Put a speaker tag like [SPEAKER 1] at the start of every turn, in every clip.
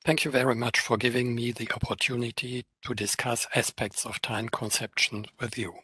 [SPEAKER 1] Thank you very much for giving me the opportunity to discuss aspects of time conception with you.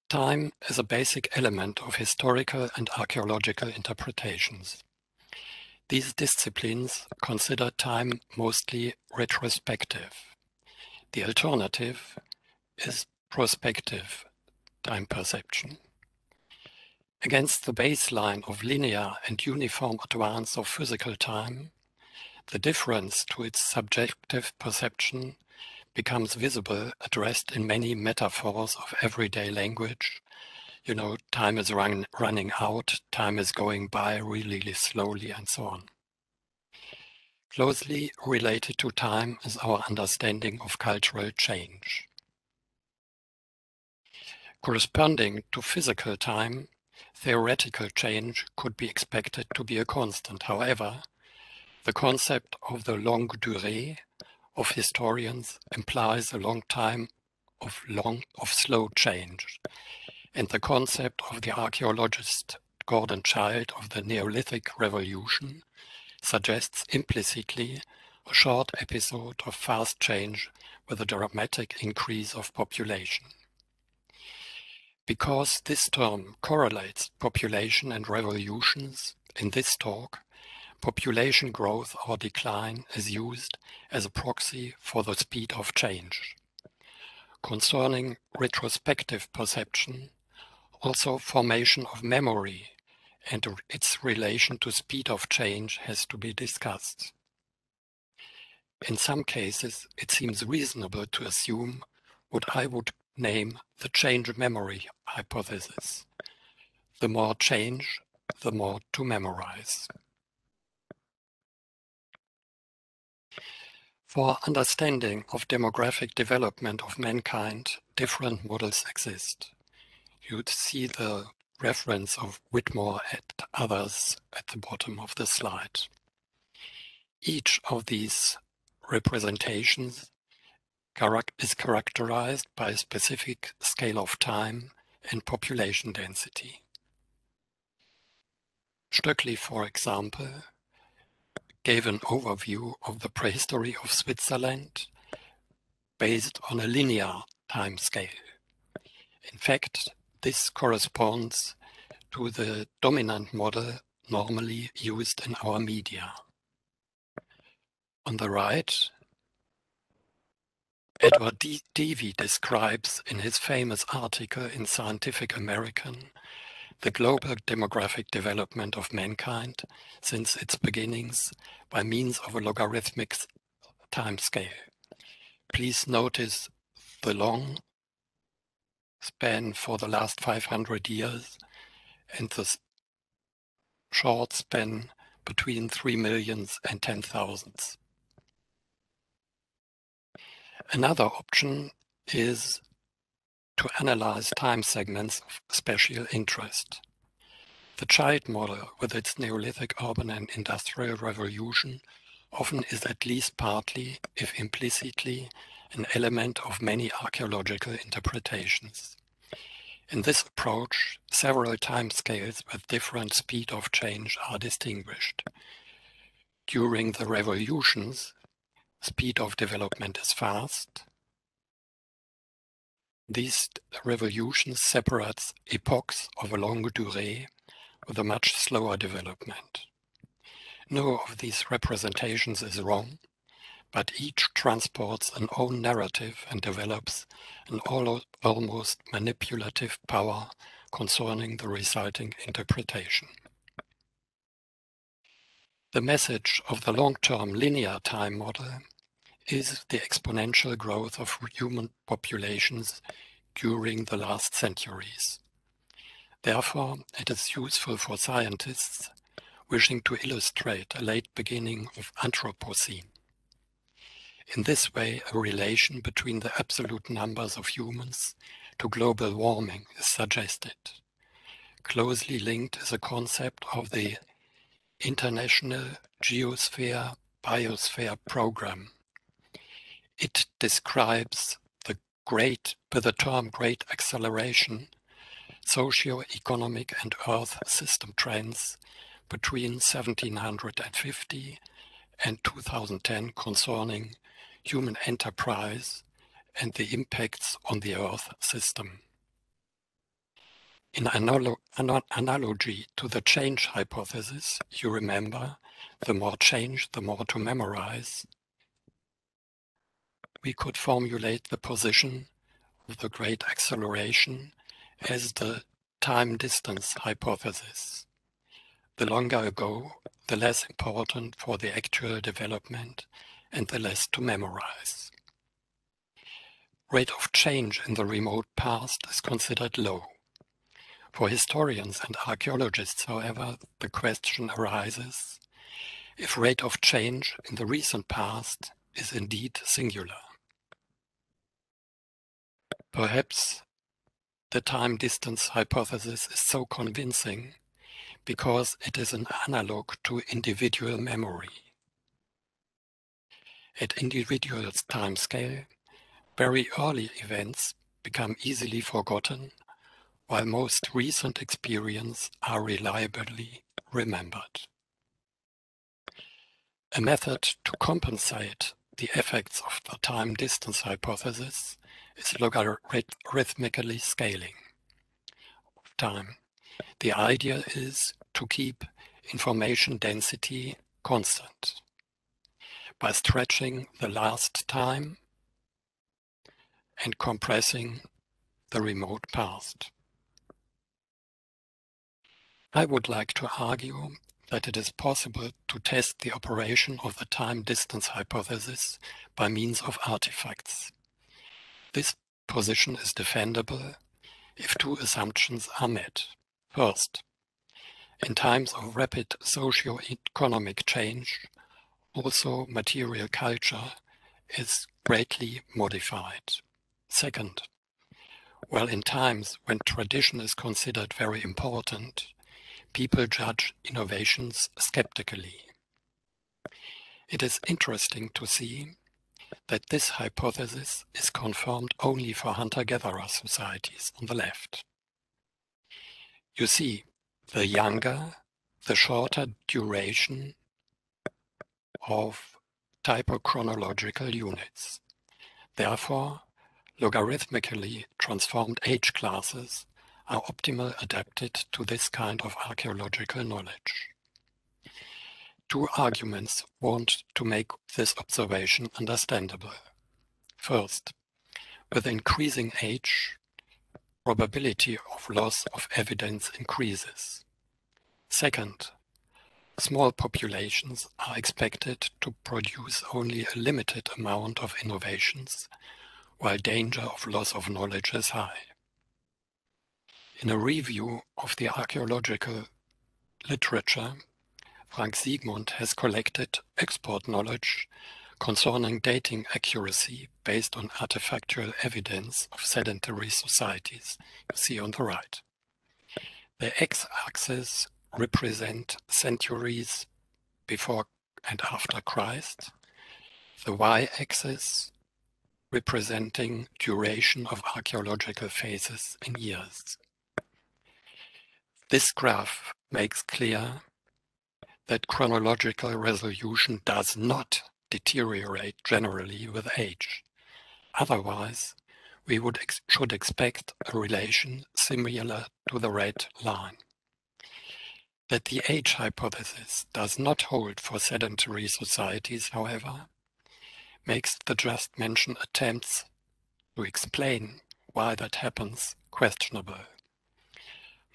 [SPEAKER 1] Time is a basic element of historical and archaeological interpretations. These disciplines consider time mostly retrospective. The alternative is prospective time perception. Against the baseline of linear and uniform advance of physical time, the difference to its subjective perception becomes visible, addressed in many metaphors of everyday language. You know, time is running out, time is going by really slowly, and so on. Closely related to time is our understanding of cultural change. Corresponding to physical time, theoretical change could be expected to be a constant. However, the concept of the longue durée of historians implies a long time of slow change, and the concept of the archaeologist Gordon Childe of the Neolithic Revolution suggests implicitly a short episode of fast change with a dramatic increase of population. Because this term correlates population and revolutions, in this talk, population growth or decline is used as a proxy for the speed of change. Concerning retrospective perception, also formation of memory and its relation to speed of change has to be discussed. In some cases, it seems reasonable to assume what I would name the change memory hypothesis. The more change, the more to memorize. For understanding of demographic development of mankind, different models exist. You'd see the reference of Whitmore and others at the bottom of the slide. Each of these representations is characterized by a specific scale of time and population density. Stöckli, for example, gave an overview of the prehistory of Switzerland based on a linear time scale. In fact, this corresponds to the dominant model normally used in our media. On the right, Edward Dewey describes in his famous article in Scientific American the global demographic development of mankind since its beginnings by means of a logarithmic time scale. Please notice the long span for the last 500 years and the short span between 3 millions and 10,000. Another option is to analyze time segments of special interest. The Childe model, with its Neolithic urban and industrial revolution, often is at least partly, if implicitly, an element of many archaeological interpretations. In this approach, several timescales with different speed of change are distinguished. During the revolutions, speed of development is fast. These revolutions separate epochs of a longue durée with a much slower development. No of these representations is wrong, but each transports an own narrative and develops an almost manipulative power concerning the resulting interpretation. The message of the long-term linear time model is the exponential growth of human populations during the last centuries. Therefore, it is useful for scientists wishing to illustrate a late beginning of Anthropocene. In this way, a relation between the absolute numbers of humans to global warming is suggested. Closely linked is a concept of the International Geosphere-Biosphere Program. It describes with the term Great Acceleration, socio-economic and Earth system trends between 1750 and 2010 concerning human enterprise and the impacts on the Earth system. In analogy to the change hypothesis, you remember, the more change, the more to memorize, we could formulate the position of the great acceleration as the time-distance hypothesis. The longer ago, the less important for the actual development and the less to memorize. Rate of change in the remote past is considered low. For historians and archaeologists, however, the question arises if rate of change in the recent past is indeed singular. Perhaps the time-distance hypothesis is so convincing because it is an analog to individual memory. At individual time scale, very early events become easily forgotten, while most recent experiences are reliably remembered. A method to compensate the effects of the time-distance hypothesis is logarithmically scaling time. The idea is to keep information density constant by stretching the last time and compressing the remote past. I would like to argue that it is possible to test the operation of the time-distance hypothesis by means of artifacts. This position is defendable if two assumptions are met. First, in times of rapid socio-economic change, also material culture is greatly modified. Second, while in times when tradition is considered very important, people judge innovations skeptically. It is interesting to see that this hypothesis is confirmed only for hunter-gatherer societies on the left. You see, the younger, the shorter duration of typochronological units. Therefore, logarithmically transformed age classes are optimally adapted to this kind of archaeological knowledge. Two arguments want to make this observation understandable. First, with increasing age, probability of loss of evidence increases. Second, small populations are expected to produce only a limited amount of innovations, while danger of loss of knowledge is high. In a review of the archaeological literature, Frank Siegmund has collected expert knowledge concerning dating accuracy based on artifactual evidence of sedentary societies, you see on the right. The x-axis represent centuries before and after Christ, the y-axis representing duration of archaeological phases in years. This graph makes clear that chronological resolution does not deteriorate generally with age. Otherwise, we should expect a relation similar to the red line. That the age hypothesis does not hold for sedentary societies, however, makes the just mentioned attempts to explain why that happens questionable.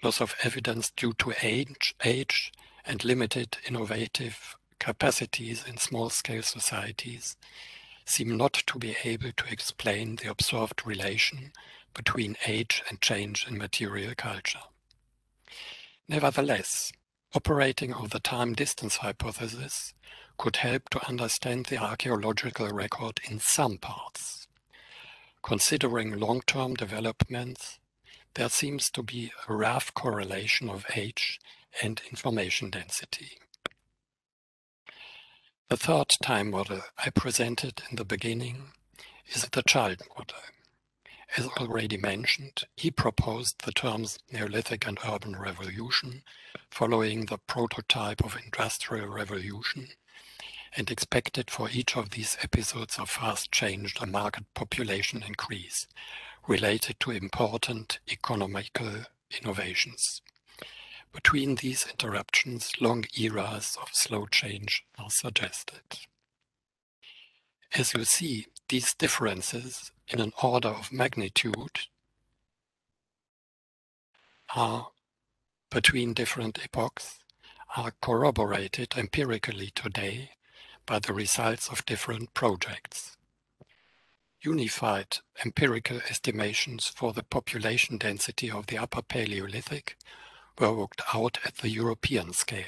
[SPEAKER 1] Loss of evidence due to age and limited innovative capacities in small-scale societies seem not to be able to explain the observed relation between age and change in material culture. Nevertheless, operating on the time-distance hypothesis could help to understand the archaeological record in some parts. Considering long-term developments, there seems to be a rough correlation of age and information density. The third time model I presented in the beginning is the child model. As already mentioned, he proposed the terms Neolithic and Urban Revolution following the prototype of Industrial Revolution and expected for each of these episodes of fast change a marked population increase related to important economical innovations. Between these interruptions, long eras of slow change are suggested. As you see, these differences in an order of magnitude are between different epochs are corroborated empirically today by the results of different projects. Unified empirical estimations for the population density of the Upper Paleolithic were worked out at the European scale.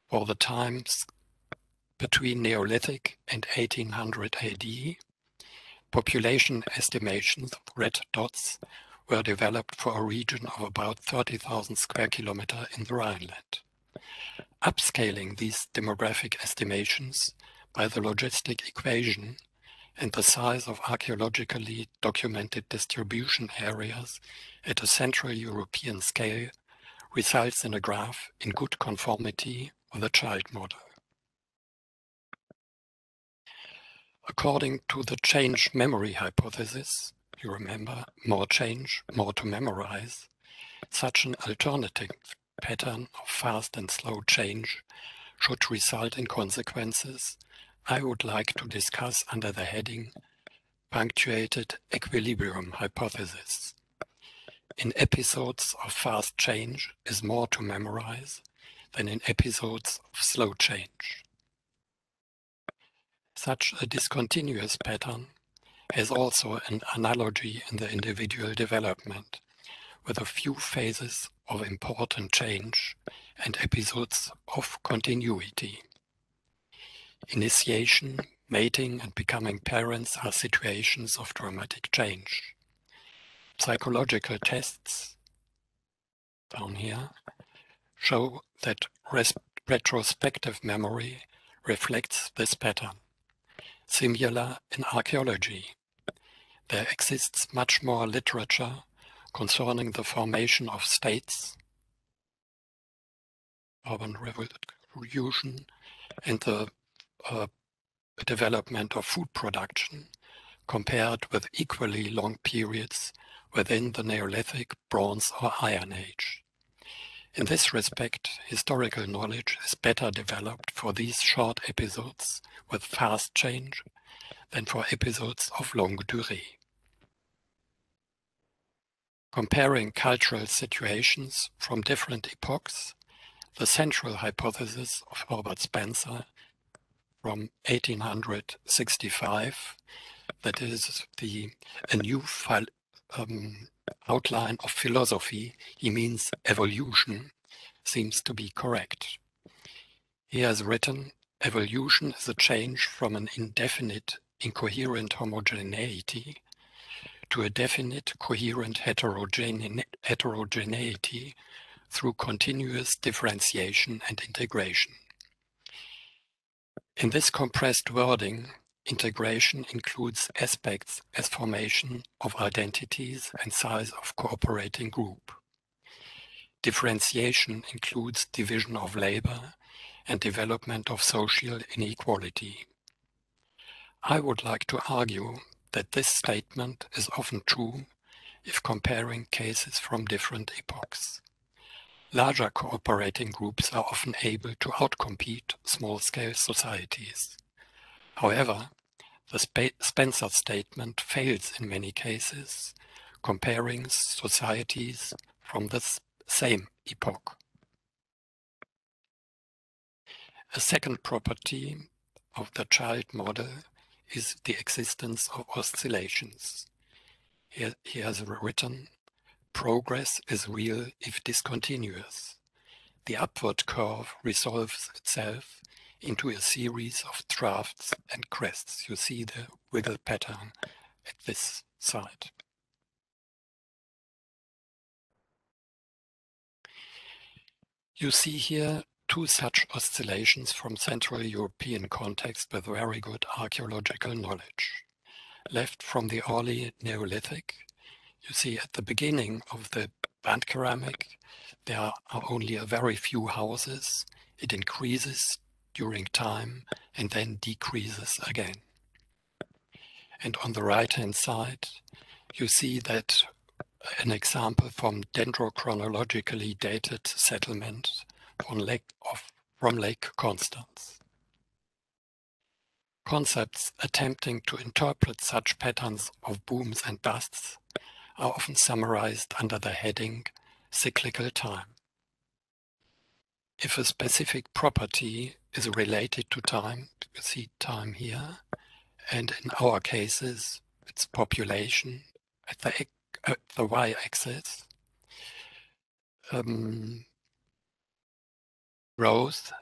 [SPEAKER 1] For the times between Neolithic and 1800 AD, population estimations, red dots, were developed for a region of about 30,000 square kilometers in the Rhineland. Upscaling these demographic estimations by the logistic equation and the size of archaeologically documented distribution areas at a Central European scale results in a graph in good conformity with the child model. According to the change memory hypothesis, you remember, more change, more to memorize, such an alternative pattern of fast and slow change should result in consequences I would like to discuss under the heading Punctuated Equilibrium Hypothesis. In episodes of fast change is more to memorize than in episodes of slow change. Such a discontinuous pattern has also an analogy in the individual development, with a few phases of important change and episodes of continuity. Initiation, mating, and becoming parents are situations of dramatic change. Psychological tests, down here, show that retrospective memory reflects this pattern. Similar in archaeology, there exists much more literature concerning the formation of states, urban revolution, and the development of food production compared with equally long periods within the Neolithic, Bronze or Iron Age. In this respect, historical knowledge is better developed for these short episodes with fast change than for episodes of longue durée. Comparing cultural situations from different epochs, the central hypothesis of Herbert Spencer from 1865, that is a new outline of philosophy, he means evolution, seems to be correct. He has written, evolution is a change from an indefinite, incoherent homogeneity to a definite, coherent heterogeneity through continuous differentiation and integration. In this compressed wording, integration includes aspects as formation of identities and size of cooperating group. Differentiation includes division of labor and development of social inequality. I would like to argue that this statement is often true if comparing cases from different epochs. Larger cooperating groups are often able to outcompete small-scale societies. However, the Spencer statement fails in many cases, comparing societies from the same epoch. A second property of the child model is the existence of oscillations. He has written, progress is real if discontinuous. The upward curve resolves itself into a series of troughs and crests. You see the wiggle pattern at this side. You see here two such oscillations from Central European context with very good archaeological knowledge. Left from the early Neolithic, you see at the beginning of the band ceramic, there are only a very few houses. It increases during time and then decreases again. And on the right-hand side, you see that an example from dendrochronologically dated settlement from Lake Constance. Concepts attempting to interpret such patterns of booms and busts are often summarized under the heading cyclical time. If a specific property is related to time, you see time here, and in our cases it's population at the y-axis, growth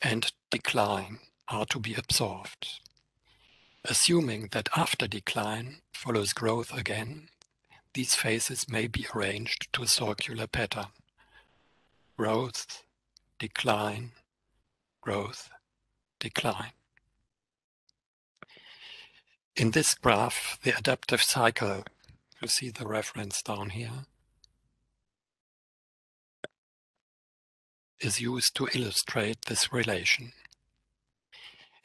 [SPEAKER 1] and decline are to be observed. Assuming that after decline follows growth again, these phases may be arranged to a circular pattern. Growth, decline, growth, decline. In this graph, the adaptive cycle, you see the reference down here, is used to illustrate this relation.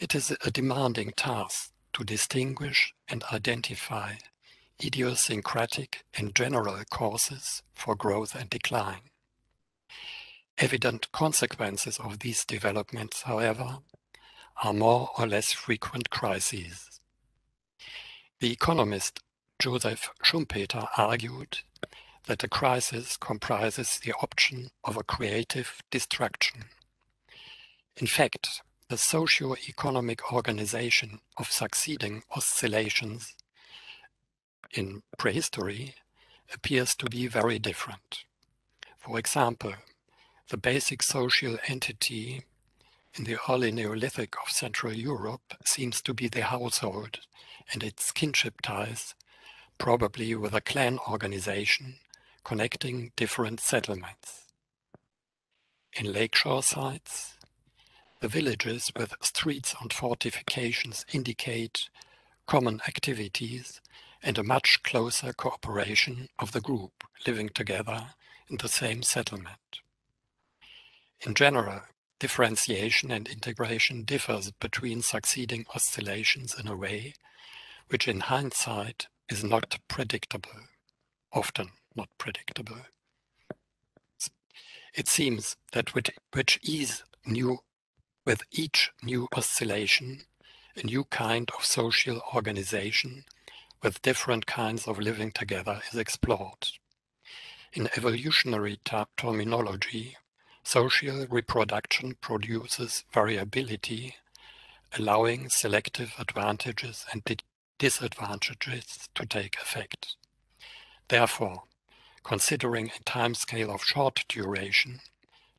[SPEAKER 1] It is a demanding task to distinguish and identify idiosyncratic and general causes for growth and decline. Evident consequences of these developments, however, are more or less frequent crises. The economist Joseph Schumpeter argued that a crisis comprises the option of a creative destruction. In fact, the socio-economic organization of succeeding oscillations in prehistory appears to be very different. For example, the basic social entity in the early Neolithic of Central Europe seems to be the household and its kinship ties, probably with a clan organization connecting different settlements. In lakeshore sites, the villages with streets and fortifications indicate common activities and a much closer cooperation of the group living together in the same settlement. In general, differentiation and integration differs between succeeding oscillations in a way which in hindsight is not predictable, often not predictable. It seems that with each new oscillation, a new kind of social organization with different kinds of living together is explored. In evolutionary terminology, social reproduction produces variability, allowing selective advantages and disadvantages to take effect. Therefore, considering a timescale of short duration,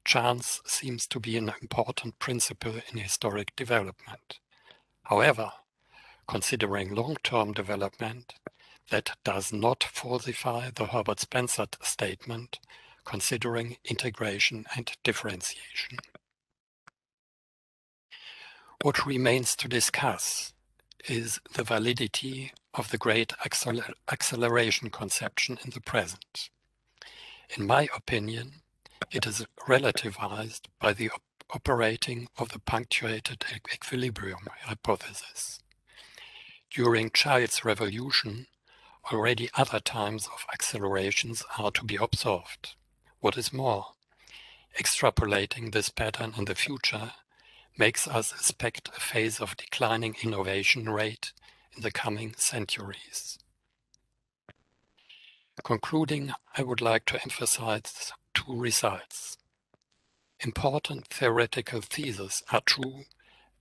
[SPEAKER 1] chance seems to be an important principle in historic development. However, considering long-term development, that does not falsify the Herbert Spencer statement considering integration and differentiation. What remains to discuss is the validity of the great acceleration conception in the present. In my opinion, it is relativized by the operating of the punctuated equilibrium hypothesis. During Child's revolution, already other times of accelerations are to be observed. What is more, extrapolating this pattern in the future makes us expect a phase of declining innovation rate in the coming centuries. Concluding, I would like to emphasize two results. Important theoretical theses are true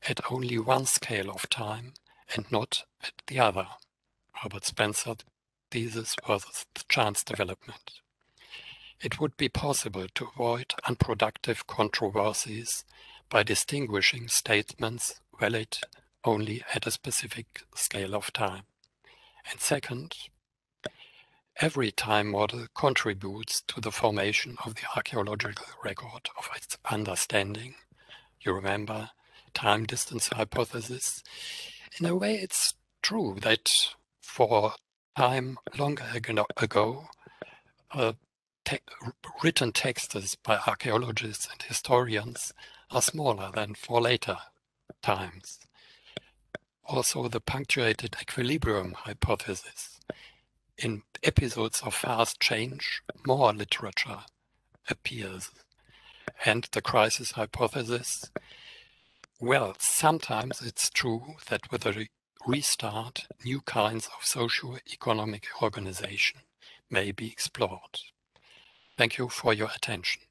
[SPEAKER 1] at only one scale of time and not at the other. Herbert Spencer thesis versus chance development. It would be possible to avoid unproductive controversies by distinguishing statements valid only at a specific scale of time. And second, every time model contributes to the formation of the archaeological record of its understanding. You remember time distance hypothesis. In a way, it's true that for time long ago, written texts by archaeologists and historians are smaller than for later times. Also, the punctuated equilibrium hypothesis. In episodes of fast change, more literature appears. And the crisis hypothesis. Well, sometimes it's true that with a restart, new kinds of socio-economic organization may be explored. Thank you for your attention.